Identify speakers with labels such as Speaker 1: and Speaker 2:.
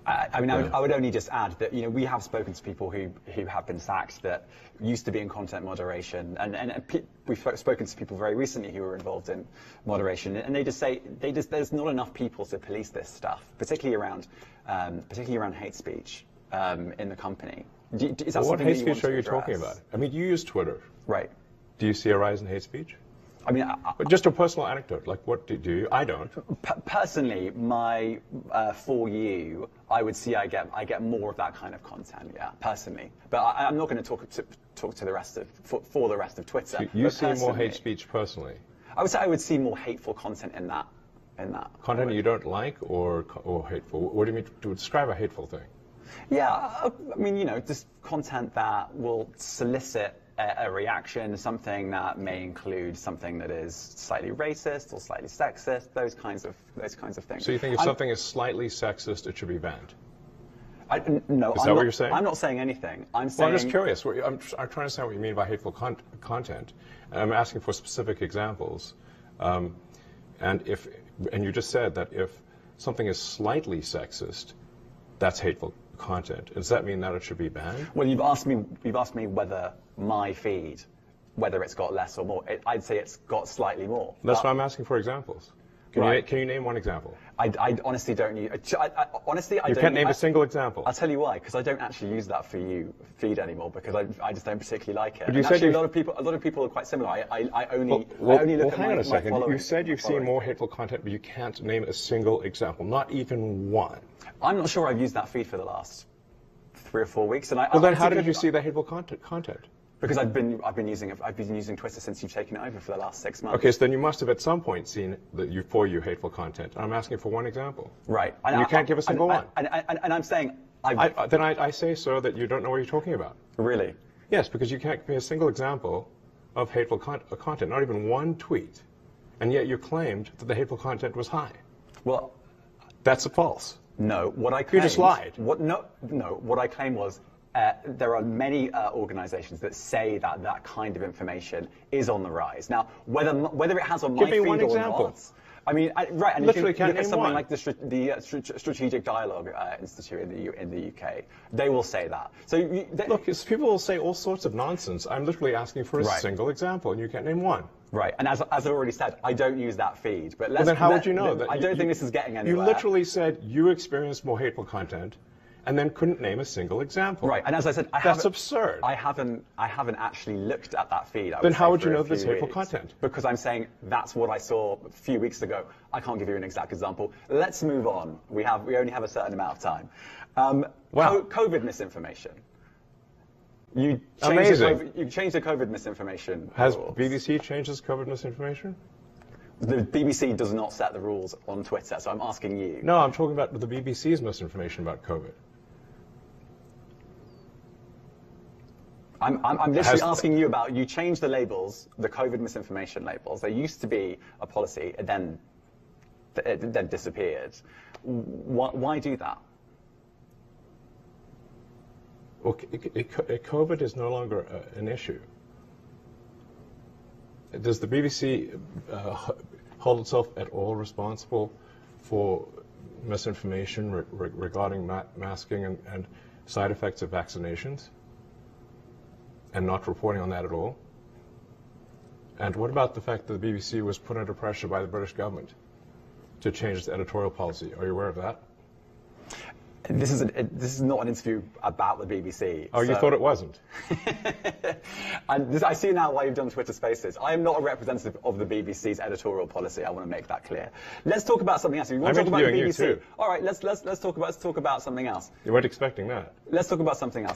Speaker 1: I would only just add that we have spoken to people who have been sacked that used to be in content moderation, and we've spoken to people very recently who were involved in moderation, and they just say there's not enough people to police this stuff, particularly around hate speech in the company. Is that
Speaker 2: what hate speech are you
Speaker 1: address?
Speaker 2: talking about? I mean, you use Twitter,
Speaker 1: right?
Speaker 2: Do you see a rise in hate speech?
Speaker 1: I mean,
Speaker 2: just a personal anecdote. Like, what do you? I don't.
Speaker 1: Personally, for you, I would see I get more of that kind of content. Yeah, personally, but I'm not going to talk to the rest of for the rest of Twitter.
Speaker 2: So you see more hate speech personally?
Speaker 1: I would say I would see more hateful content in that.
Speaker 2: Content you don't like, or hateful? What do you mean to describe a hateful thing?
Speaker 1: Yeah, I mean, just content that will solicit a reaction, something that may include something that is slightly racist or slightly sexist, those kinds of things.
Speaker 2: So you think if something is slightly sexist, it should be banned?
Speaker 1: No,
Speaker 2: is that what you're saying?
Speaker 1: I'm not saying anything. I'm
Speaker 2: just curious. I'm trying to understand what you mean by hateful content. And I'm asking for specific examples. And you just said that if something is slightly sexist, that's hateful content. Does that mean that it should be banned?
Speaker 1: Well, you've asked me whether my feed, whether it's got less or more. I'd say it's got slightly more.
Speaker 2: That's why I'm asking for examples. Can you name one example?
Speaker 1: I honestly don't. Honestly, I
Speaker 2: don't. You can't name a single example.
Speaker 1: I'll tell you why. Because I don't actually use that for you feed anymore. Because I just don't particularly like it.
Speaker 2: But you
Speaker 1: said actually, a lot of people are quite similar. I only look at
Speaker 2: hang on a second.
Speaker 1: following.
Speaker 2: You said you've seen more hateful content, but you can't name a single example, not even one.
Speaker 1: I'm not sure I've used that feed for the last 3 or 4 weeks. And
Speaker 2: then how did you see the hateful content?
Speaker 1: Because I've been using Twitter since you've taken it over for the last 6 months.
Speaker 2: Okay, so then you must have at some point seen you hateful content. I'm asking for one example.
Speaker 1: Right.
Speaker 2: And you can't give a single one.
Speaker 1: And I'm saying
Speaker 2: then I say, sir, that you don't know what you're talking about.
Speaker 1: Really?
Speaker 2: Yes, because you can't give me a single example of hateful content, not even one tweet, and yet you claimed that the hateful content was high.
Speaker 1: Well,
Speaker 2: that's false.
Speaker 1: No, what I claimed...
Speaker 2: You just lied.
Speaker 1: What I claimed was there are many organizations that say that kind of information is on the rise. Now, whether it has on my feed or not... I mean, right, and
Speaker 2: literally
Speaker 1: if you look at something
Speaker 2: one.
Speaker 1: like the Strategic Dialogue Institute in the UK, they will say that. So
Speaker 2: look, people will say all sorts of nonsense. I'm literally asking for a single example, and you can't name one.
Speaker 1: Right, and as I already said, I don't use that feed. But
Speaker 2: then how would you know that?
Speaker 1: I don't think this is getting anywhere.
Speaker 2: You literally said you experienced more hateful content, and then couldn't name a single example.
Speaker 1: Right, and as I said,
Speaker 2: that's absurd.
Speaker 1: I haven't actually looked at that feed.
Speaker 2: Then how would you know there's hateful content?
Speaker 1: Because I'm saying that's what I saw a few weeks ago. I can't give you an exact example. Let's move on. We only have a certain amount of time. COVID misinformation. You changed the COVID misinformation
Speaker 2: Has
Speaker 1: rules.
Speaker 2: BBC changed its COVID misinformation?
Speaker 1: The BBC does not set the rules on Twitter, so I'm asking you.
Speaker 2: No, I'm talking about the BBC's misinformation about COVID.
Speaker 1: I'm literally asking you about, you changed the labels, the COVID misinformation labels. There used to be a policy, it then disappeared. Why do that?
Speaker 2: Well, COVID is no longer an issue. Does the BBC hold itself at all responsible for misinformation regarding masking and side effects of vaccinations, and not reporting on that at all? And what about the fact that the BBC was put under pressure by the British government to change its editorial policy? Are you aware of that?
Speaker 1: This is not an interview about the BBC.
Speaker 2: Oh, you thought it wasn't?
Speaker 1: I see now why you've done Twitter Spaces. I am not a representative of the BBC's editorial policy. I want to make that clear. Let's talk about something else. If you want to talk about the BBC,
Speaker 2: you too.
Speaker 1: All right, let's talk about something else.
Speaker 2: You weren't expecting that.
Speaker 1: Let's talk about something else.